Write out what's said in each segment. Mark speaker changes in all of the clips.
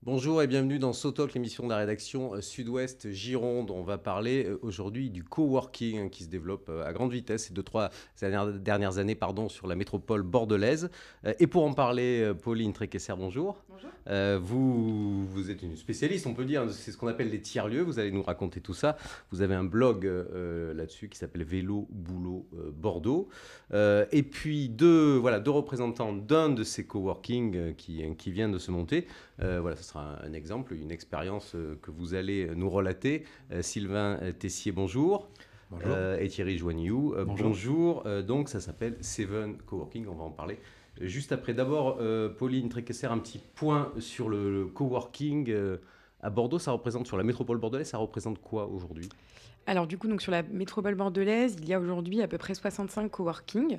Speaker 1: Bonjour et bienvenue dans SoTalk, l'émission de la rédaction Sud-Ouest Gironde. On va parler aujourd'hui du coworking qui se développe à grande vitesse ces 2-3 dernières années sur la métropole bordelaise. Et pour en parler, Pauline Tréquesser, bonjour.
Speaker 2: Bonjour.
Speaker 1: Vous êtes une spécialiste, on peut dire, c'est ce qu'on appelle les tiers-lieux. Vous allez nous raconter tout ça. Vous avez un blog là-dessus qui s'appelle Vélo Boulot Bordeaux. Et puis deux représentants d'un de ces coworking qui vient de se monter. Voilà, ce sera un exemple, une expérience que vous allez nous relater. Sylvain Tessier, bonjour.
Speaker 3: Bonjour.
Speaker 1: Et Thierry Joigniou,
Speaker 3: Bonjour.
Speaker 1: bonjour. Donc ça s'appelle Seven Coworking, on va en parler juste après. D'abord, Pauline Tréquesser, un petit point sur le coworking à Bordeaux. Ça représente, sur la métropole bordelaise, ça représente quoi aujourd'hui ?
Speaker 2: Alors du coup, donc, sur la métropole bordelaise, il y a aujourd'hui à peu près 65 coworking.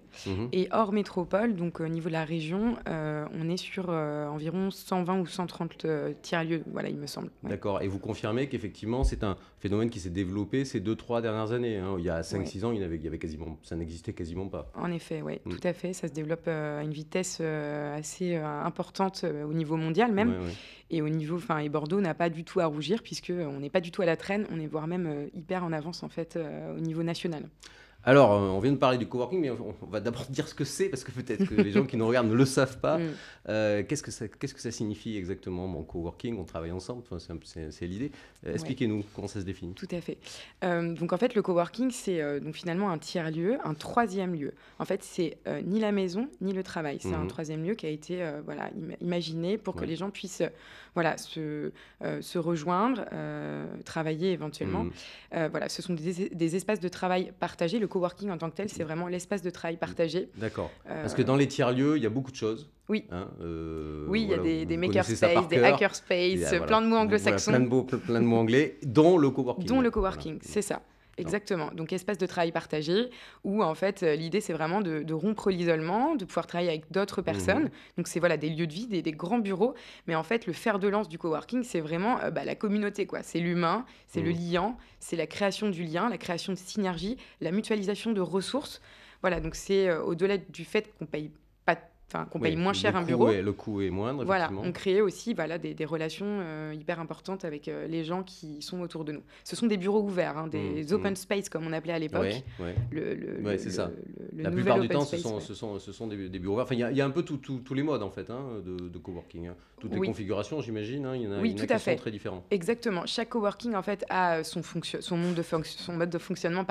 Speaker 2: Et hors métropole, donc au niveau de la région, on est sur environ 120 ou 130 tiers-lieux, voilà, il me semble. Ouais.
Speaker 1: D'accord. Et vous confirmez qu'effectivement, c'est un phénomène qui s'est développé ces 2-3 dernières années, hein. Il y a 5-6 ans, il y avait quasiment, ça n'existait quasiment pas.
Speaker 2: En effet, oui, tout à fait. Ça se développe à une vitesse assez importante au niveau mondial même.
Speaker 1: Ouais.
Speaker 2: Et au niveau, et Bordeaux n'a pas du tout à rougir puisqu'on n'est pas du tout à la traîne, on est voire même hyper en avance en fait au niveau national.
Speaker 1: Alors, on vient de parler du coworking, mais on va d'abord dire ce que c'est, parce que peut-être que les gens qui nous regardent ne le savent pas. Qu'est-ce que ça signifie exactement, mon coworking? On travaille ensemble, c'est l'idée. Expliquez-nous comment ça se définit.
Speaker 2: Tout à fait. Donc en fait, le coworking, c'est donc finalement un tiers-lieu, un troisième lieu. En fait, c'est ni la maison, ni le travail. C'est un troisième lieu qui a été imaginé pour que les gens puissent se rejoindre, travailler éventuellement. Ce sont des espaces de travail partagés. Le coworking en tant que tel, c'est vraiment l'espace de travail partagé.
Speaker 1: D'accord. Parce que dans les tiers-lieux, il y a beaucoup de choses.
Speaker 2: Oui.
Speaker 1: Hein,
Speaker 2: oui, il y a des makerspaces, des
Speaker 1: cœur.
Speaker 2: hackerspaces, plein de mots anglo-saxons.
Speaker 1: Plein de mots anglais, dont le coworking.
Speaker 2: Dont le coworking, c'est ça. Exactement. Donc, espace de travail partagé où, en fait, l'idée, c'est vraiment de rompre l'isolement, de pouvoir travailler avec d'autres personnes. Donc, c'est des lieux de vie, des grands bureaux. Mais en fait, le fer de lance du coworking, c'est vraiment la communauté, quoi. C'est l'humain, c'est le liant, c'est la création du lien, la création de synergie, la mutualisation de ressources. Voilà, donc c'est au-delà du fait qu'on paye moins cher un bureau.
Speaker 1: Le coût est moindre,
Speaker 2: voilà,
Speaker 1: effectivement.
Speaker 2: on crée aussi des relations hyper importantes avec les gens qui sont autour de nous. Ce sont des bureaux ouverts, des open space comme on appelait à l'époque.
Speaker 1: C'est ça. La plupart du temps, ce sont des bureaux ouverts. Enfin, il y a un peu tous les modes en fait de coworking. Toutes les configurations, j'imagine. Il y en a qui sont très différents.
Speaker 2: Exactement. Chaque coworking en fait a son mode de fonctionnement.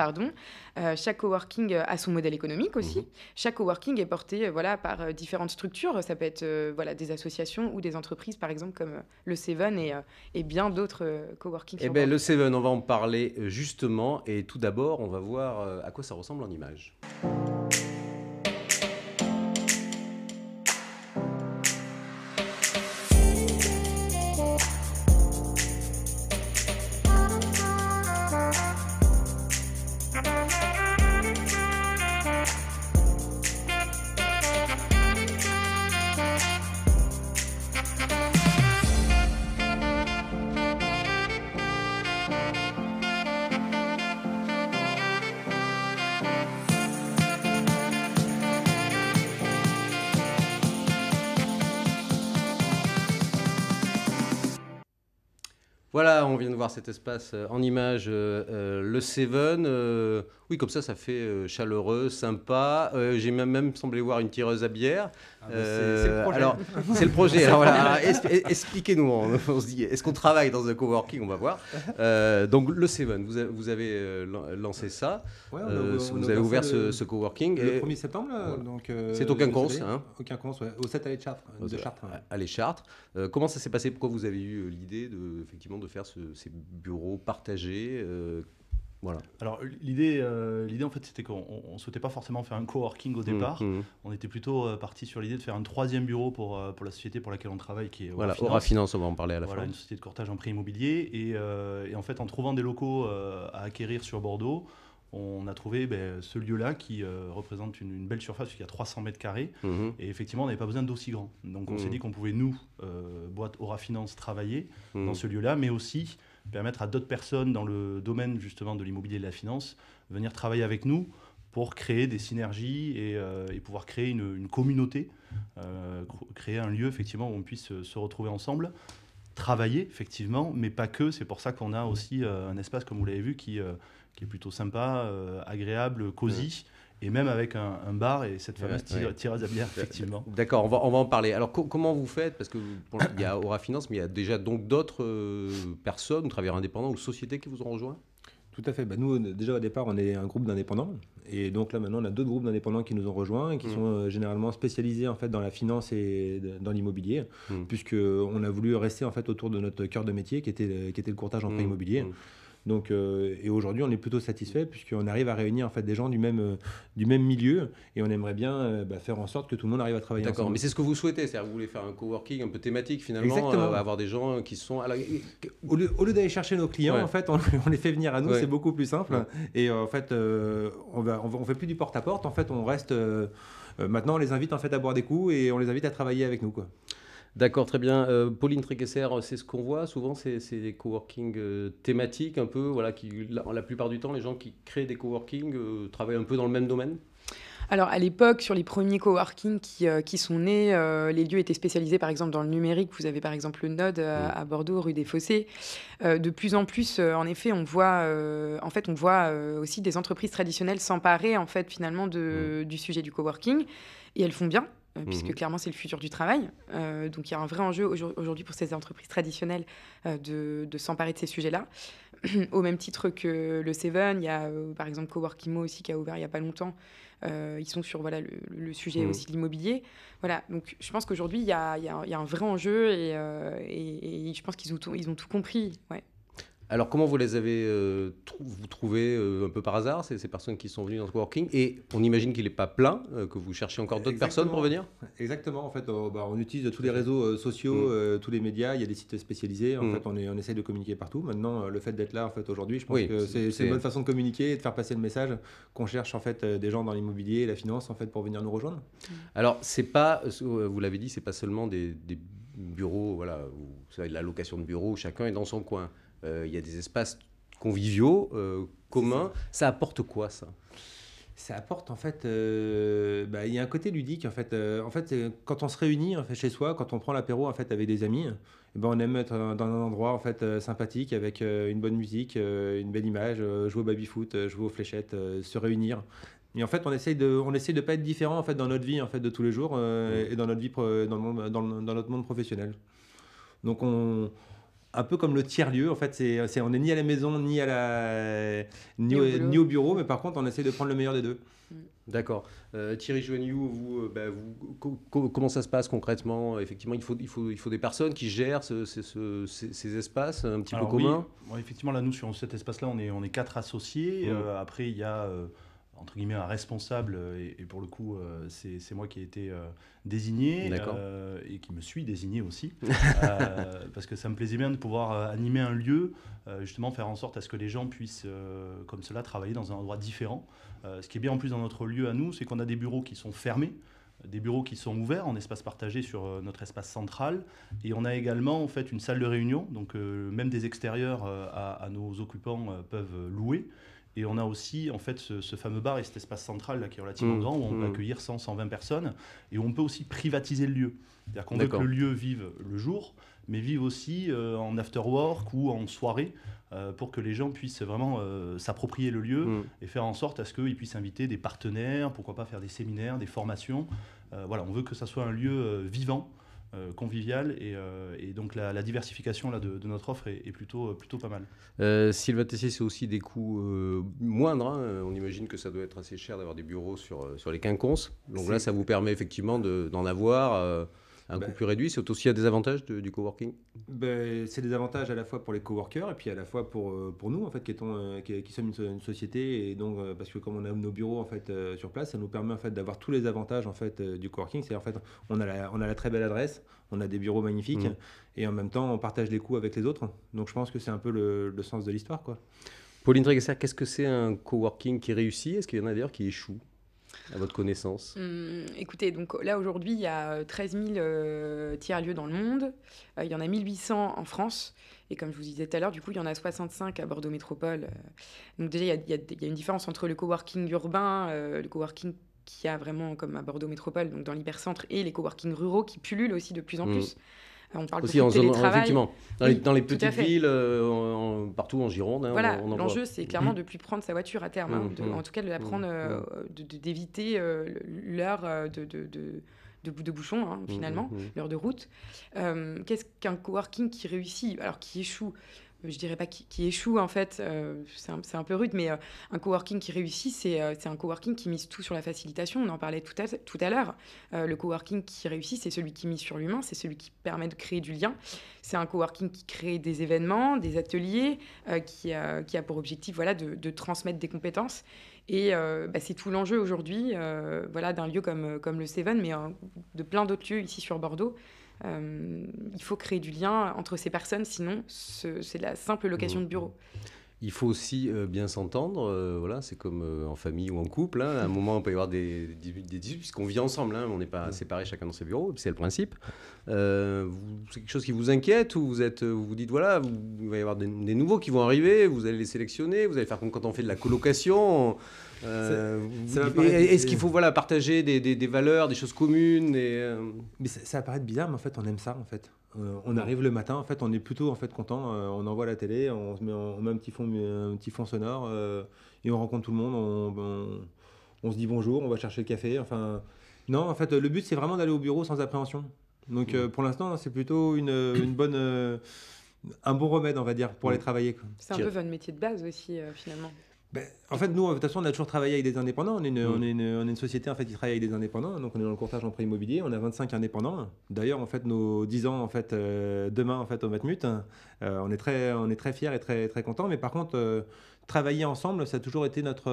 Speaker 2: Chaque coworking a son modèle économique aussi. Chaque coworking est porté par différentes structures. Ça peut être des associations ou des entreprises, par exemple, comme le Seven et bien d'autres coworking.
Speaker 1: Le Seven, on va en parler justement. Et tout d'abord, on va voir à quoi ça ressemble en images. Voilà, on vient de voir cet espace en image, le Seven. Oui, comme ça fait chaleureux, sympa. J'ai même semblé voir une tireuse à bière.
Speaker 3: C'est le projet.
Speaker 1: Alors, c'est le projet. Alors, voilà. Expliquez-nous. On se dit, est-ce qu'on travaille dans un coworking? On va voir. Donc, le Seven, vous avez lancé ça.
Speaker 3: Ouais,
Speaker 1: vous avez ouvert ce coworking.
Speaker 3: Le 1er septembre.
Speaker 1: C'est au Quinconce.
Speaker 3: Au Quinconce, ouais. Au 7 allées de Chartres.
Speaker 1: À les Chartres. Comment ça s'est passé? Pourquoi vous avez eu l'idée de faire ces bureaux partagés voilà.
Speaker 4: Alors l'idée en fait c'était qu'on ne souhaitait pas forcément faire un coworking au départ. On était plutôt parti sur l'idée de faire un troisième bureau pour la société pour laquelle on travaille, qui est
Speaker 1: Aura Finance, on va en parler à la fin.
Speaker 4: Une société de courtage en prêt immobilier. Et en fait, en trouvant des locaux à acquérir sur Bordeaux, on a trouvé ce lieu-là qui représente une belle surface, puisqu'il y a 300 mètres carrés. Et effectivement, on n'avait pas besoin d'aussi grand. Donc on s'est dit qu'on pouvait, nous, boîte Aura Finance, travailler dans ce lieu-là, mais aussi permettre à d'autres personnes dans le domaine justement de l'immobilier et de la finance venir travailler avec nous pour créer des synergies et pouvoir créer une communauté, créer un lieu effectivement où on puisse se retrouver ensemble. travailler, effectivement, mais pas que. C'est pour ça qu'on a aussi un espace, comme vous l'avez vu, qui est plutôt sympa, agréable, cosy, et même avec un bar et cette fameuse tirage à bière, effectivement.
Speaker 1: D'accord, on va en parler. Alors, comment vous faites? Parce qu'il y a Aura Finance, mais il y a déjà donc d'autres personnes, travailleurs indépendants ou sociétés qui vous ont rejoint?
Speaker 3: Tout à fait. Nous, déjà au départ, on est un groupe d'indépendants. Et donc là, maintenant, on a d'autres groupes d'indépendants qui nous ont rejoints et qui sont généralement spécialisés en fait, dans la finance et dans l'immobilier, puisqu'on a voulu rester en fait, autour de notre cœur de métier qui était le courtage en prêt immobilier. Donc, et aujourd'hui, on est plutôt satisfait puisqu'on arrive à réunir en fait, des gens du même milieu et on aimerait bien faire en sorte que tout le monde arrive à travailler ensemble.
Speaker 1: D'accord, mais c'est ce que vous souhaitez, c'est-à-dire que vous voulez faire un coworking un peu thématique finalement, avoir des gens qui sont... Alors,
Speaker 3: au lieu d'aller chercher nos clients, en fait, on les fait venir à nous, c'est beaucoup plus simple. Et en fait, on fait plus du porte-à-porte, en fait, on reste... maintenant, on les invite en fait, à boire des coups et on les invite à travailler avec nous, quoi.
Speaker 1: D'accord, très bien. Pauline Tréquesser, c'est ce qu'on voit souvent, c'est des coworking thématiques un peu, voilà, la plupart du temps, les gens qui créent des coworking travaillent un peu dans le même domaine?
Speaker 2: Alors, à l'époque, sur les premiers coworking qui sont nés, les lieux étaient spécialisés, par exemple, dans le numérique. Vous avez, par exemple, le Node à Bordeaux, rue des Fossés. De plus en plus, en effet, on voit aussi des entreprises traditionnelles s'emparer, en fait, finalement, du sujet du coworking. Et elles font bien. Puisque clairement c'est le futur du travail. Donc il y a un vrai enjeu aujourd'hui pour ces entreprises traditionnelles de s'emparer de ces sujets-là. Au même titre que le Seven, il y a par exemple Coworkimo aussi qui a ouvert il n'y a pas longtemps. Ils sont sur le sujet aussi de l'immobilier. Voilà, donc je pense qu'aujourd'hui il y a un vrai enjeu et je pense qu'ils ont tout compris. Ouais.
Speaker 1: Alors, comment vous les avez vous trouvés un peu par hasard, ces personnes qui sont venues dans ce coworking? Et on imagine qu'il n'est pas plein, que vous cherchez encore d'autres personnes pour venir?
Speaker 3: Exactement. En fait, on utilise tous les réseaux sociaux, tous les médias. Il y a des sites spécialisés. En fait, on essaie de communiquer partout. Maintenant, le fait d'être là, en fait, aujourd'hui, je pense que c'est une bonne façon de communiquer et de faire passer le message qu'on cherche en fait des gens dans l'immobilier et la finance en fait pour venir nous rejoindre.
Speaker 1: Alors, c'est pas, vous l'avez dit, c'est pas seulement des bureaux, voilà, où la location de bureaux où chacun est dans son coin. Il y a des espaces conviviaux, communs. Ça apporte quoi, ça?
Speaker 3: Ça apporte, en fait... il y a un côté ludique, en fait. Quand on se réunit en fait, chez soi, quand on prend l'apéro en fait, avec des amis, on aime être dans un endroit en fait, sympathique, avec une bonne musique, une belle image, jouer au baby-foot, jouer aux fléchettes, se réunir. Et en fait, on essaye de pas être différent en fait, dans notre vie en fait, de tous les jours et dans notre vie, dans notre monde professionnel. Donc, un peu comme le tiers-lieu, en fait, on n'est ni à la maison, ni au bureau, mais par contre, on essaie de prendre le meilleur des deux.
Speaker 1: D'accord. Thierry Joignoux, comment ça se passe concrètement? Effectivement, il faut des personnes qui gèrent ces espaces un petit peu communs.
Speaker 4: Oui, effectivement, là, nous, sur cet espace-là, on est 4 associés. Après, il y a... entre guillemets un responsable et pour le coup c'est moi qui ai été désigné et qui me suis désigné aussi parce que ça me plaisait bien de pouvoir animer un lieu, justement faire en sorte à ce que les gens puissent comme cela travailler dans un endroit différent. Ce qui est bien en plus dans notre lieu à nous, c'est qu'on a des bureaux qui sont fermés, des bureaux qui sont ouverts en espace partagé sur notre espace central, et on a également en fait une salle de réunion, donc même des extérieurs à nos occupants peuvent louer. Et on a aussi en fait ce fameux bar et cet espace central là, qui est relativement grand, où on peut accueillir 100-120 personnes, et où on peut aussi privatiser le lieu. C'est-à-dire qu'on veut que le lieu vive le jour, mais vive aussi en after-work ou en soirée, pour que les gens puissent vraiment s'approprier le lieu et faire en sorte à ce qu'ils puissent inviter des partenaires, pourquoi pas faire des séminaires, des formations. Voilà, on veut que ça soit un lieu vivant, convivial, et donc la diversification là, de notre offre est plutôt pas mal.
Speaker 1: Sylvain Tessier, c'est aussi des coûts moindres, hein. On imagine que ça doit être assez cher d'avoir des bureaux sur les quinconces. Donc là, ça vous permet effectivement d'en avoir un coût plus réduit. C'est aussi un des avantages du coworking?
Speaker 3: C'est des avantages à la fois pour les coworkers et puis à la fois pour nous en fait, qui sommes une société, et donc parce que comme on a nos bureaux en fait, sur place, ça nous permet en fait, d'avoir tous les avantages en fait, du coworking. C'est en fait, on a la très belle adresse, on a des bureaux magnifiques et en même temps on partage les coûts avec les autres. Donc je pense que c'est un peu le sens de l'histoire, quoi.
Speaker 1: Pauline Tréguesser, qu'est-ce que c'est un coworking qui réussit? Est-ce qu'il y en a d'ailleurs qui échouent, à votre connaissance?
Speaker 2: Écoutez, donc là aujourd'hui il y a 13 000 tiers-lieux dans le monde, il y en a 1800 en France, et comme je vous disais tout à l'heure, du coup il y en a 65 à Bordeaux Métropole. Donc déjà il y a une différence entre le coworking urbain, le coworking qui a vraiment comme à Bordeaux Métropole, donc dans l'hypercentre, et les coworking ruraux qui pullulent aussi de plus en plus. On parle
Speaker 1: aussi
Speaker 2: beaucoup de télétravail.
Speaker 1: effectivement. Dans les petites villes, partout en Gironde.
Speaker 2: Voilà, l'enjeu, c'est clairement de ne plus prendre sa voiture à terme. En tout cas, de la prendre, d'éviter l'heure de bouchon, finalement, l'heure de route. Qu'est-ce qu'un coworking qui réussit, alors qui échoue? Je dirais pas qui échoue, en fait, c'est un peu rude, mais un coworking qui réussit, c'est un coworking qui mise tout sur la facilitation. On en parlait tout à l'heure. Le coworking qui réussit, c'est celui qui mise sur l'humain, c'est celui qui permet de créer du lien. C'est un coworking qui crée des événements, des ateliers, qui a pour objectif de transmettre des compétences. Et c'est tout l'enjeu aujourd'hui d'un lieu comme le Seven, mais de plein d'autres lieux ici sur Bordeaux. Il faut créer du lien entre ces personnes, sinon c'est la simple location de bureau.
Speaker 1: Il faut aussi bien s'entendre, c'est comme en famille ou en couple. À un moment, on peut y avoir des disputes, puisqu'on vit ensemble, on n'est pas séparés chacun dans ses bureaux, c'est le principe. C'est quelque chose qui vous inquiète, ou vous vous dites, il va y avoir des nouveaux qui vont arriver, vous allez les sélectionner, vous allez faire comme quand on fait de la colocation. Est-ce qu'il faut partager des valeurs, des choses communes
Speaker 3: Mais ça va paraître bizarre, mais en fait, on aime ça, en fait. On arrive le matin, en fait, on est plutôt content. On envoie la télé, on met un petit fond sonore et on rencontre tout le monde. On se dit bonjour, on va chercher le café. Non, en fait, le but, c'est vraiment d'aller au bureau sans appréhension. Donc, pour l'instant, c'est plutôt un bon remède, on va dire, pour aller travailler.
Speaker 2: C'est un peu votre métier de base aussi, finalement.
Speaker 3: En fait, nous, de toute façon, on a toujours travaillé avec des indépendants. On est une société qui travaille avec des indépendants. Donc, on est dans le courtage en prêt immobilier. On a 25 indépendants. D'ailleurs, en fait, nos 10 ans, demain, au Matmut, on est très fiers et très, très contents. Mais par contre, travailler ensemble, ça a toujours été notre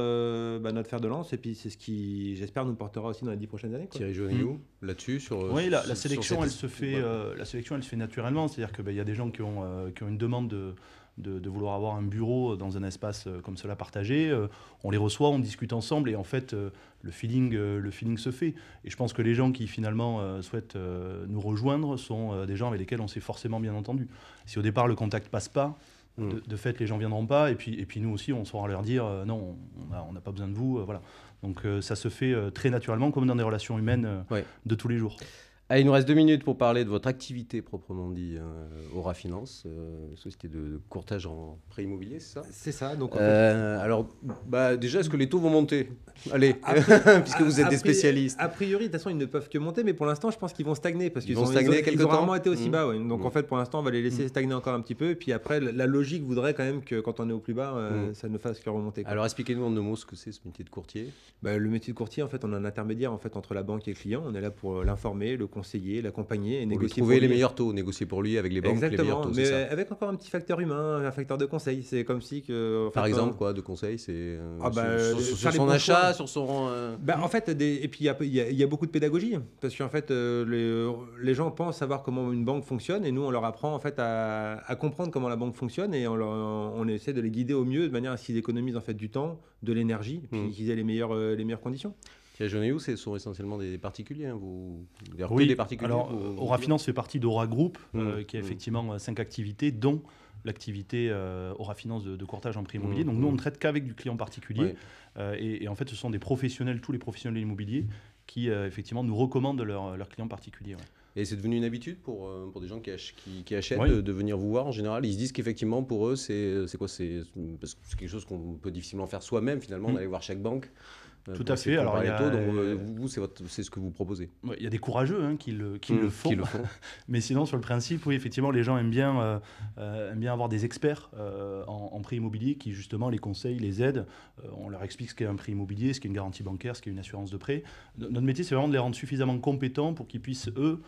Speaker 3: fer de lance. Et puis, c'est ce qui, j'espère, nous portera aussi dans les 10 prochaines années.
Speaker 1: Thierry Joanniou, là-dessus
Speaker 4: Oui, la sélection, elle se fait naturellement. C'est-à-dire qu'il y a des gens qui ont une demande de vouloir avoir un bureau dans un espace comme cela partagé. On les reçoit, on discute ensemble et en fait, le feeling se fait. Et je pense que les gens qui finalement souhaitent nous rejoindre sont des gens avec lesquels on s'est forcément bien entendu. Si au départ le contact passe pas, de fait les gens viendront pas et puis nous aussi on saura leur dire non, on n'a pas besoin de vous. Voilà. Donc ça se fait très naturellement comme dans des relations humaines de tous les jours.
Speaker 1: Allez, il nous reste 2 minutes pour parler de votre activité proprement dit, Aura Finance, société de courtage en prêt immobilier, c'est ça?
Speaker 3: C'est ça. Donc,
Speaker 1: alors, déjà, est-ce que les taux vont monter? Allez, puisque vous êtes des spécialistes.
Speaker 3: A priori, de toute façon, ils ne peuvent que monter, mais pour l'instant, je pense qu'ils vont stagner. Parce qu'ils
Speaker 1: vont stagner quelque temps.
Speaker 3: Ils ont rarement été aussi bas. Ouais. Donc, en fait, pour l'instant, on va les laisser stagner encore un petit peu. Et puis après, la logique voudrait quand même que quand on est au plus bas, ça ne fasse que remonter.
Speaker 1: Alors, expliquez-nous en 2 mots ce que c'est ce métier de courtier.
Speaker 3: Le métier de courtier, en fait, on est un intermédiaire entre la banque et le client. On est là pour l'informer, le conseiller, l'accompagner et négocier.
Speaker 1: Trouver les meilleurs taux, négocier pour lui avec les banques.
Speaker 3: Exactement,
Speaker 1: les meilleurs taux,
Speaker 3: mais avec encore un petit facteur humain, un facteur de conseil. C'est comme si
Speaker 1: par exemple, quoi, de conseil, c'est sur son achat, sur son.
Speaker 3: En fait, et puis il y a beaucoup de pédagogie parce qu'en fait, les gens pensent savoir comment une banque fonctionne et nous on leur apprend en fait à comprendre comment la banque fonctionne et on essaie de les guider au mieux de manière à ce qu'ils économisent en fait du temps, de l'énergie, puis qu'ils aient les meilleures conditions.
Speaker 1: Thierry Joanniou, ce sont essentiellement des particuliers.
Speaker 4: Oui,
Speaker 1: des particuliers.
Speaker 4: Alors, Aura Finance fait partie d'Aura Group, qui a effectivement 5 activités, dont l'activité Aura Finance de courtage en prêt immobilier. Donc, nous, on ne traite qu'avec du client particulier. Et en fait, ce sont des professionnels, tous les professionnels immobiliers, qui effectivement nous recommandent leurs clients particuliers.
Speaker 1: Et c'est devenu une habitude pour des gens qui achètent de venir vous voir en général. Ils se disent qu'effectivement, pour eux, c'est quoi? Parce que c'est quelque chose qu'on peut difficilement faire soi-même, finalement, d'aller voir chaque banque.
Speaker 4: Tout à fait. Alors,
Speaker 1: vous, c'est ce que vous proposez.
Speaker 4: Il y a des courageux qui le font. Mais sinon, sur le principe, oui, effectivement, les gens aiment bien avoir des experts en prêt immobilier qui, justement, les conseillent, les aident. On leur explique ce qu'est un prêt immobilier, ce qu'est une garantie bancaire, ce qu'est une assurance de prêt. Notre métier, c'est vraiment de les rendre suffisamment compétents pour qu'ils puissent, eux,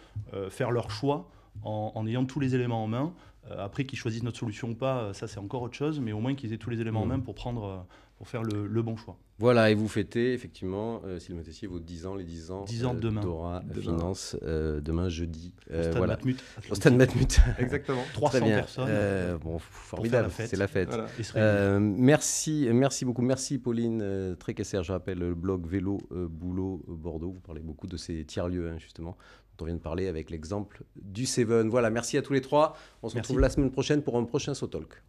Speaker 4: faire leur choix en ayant tous les éléments en main. Après, qu'ils choisissent notre solution ou pas, ça, c'est encore autre chose. Mais au moins qu'ils aient tous les éléments en main pour faire le bon choix.
Speaker 1: Voilà, et vous fêtez effectivement, Sylvain Tessier, vos 10 ans, les 10 ans,
Speaker 4: demain.
Speaker 1: d'Aura Finance, demain jeudi.
Speaker 4: Au Stade Matmut.
Speaker 3: Exactement.
Speaker 4: 300 personnes.
Speaker 1: Formidable, c'est la fête.
Speaker 4: Voilà.
Speaker 1: Merci beaucoup. Merci Pauline Trécasser. Je rappelle le blog Vélo Boulot Bordeaux. Vous parlez beaucoup de ces tiers-lieux, justement, dont on vient de parler avec l'exemple du Seven. Voilà, merci à tous les trois. On se retrouve la semaine prochaine pour un prochain SoTalk.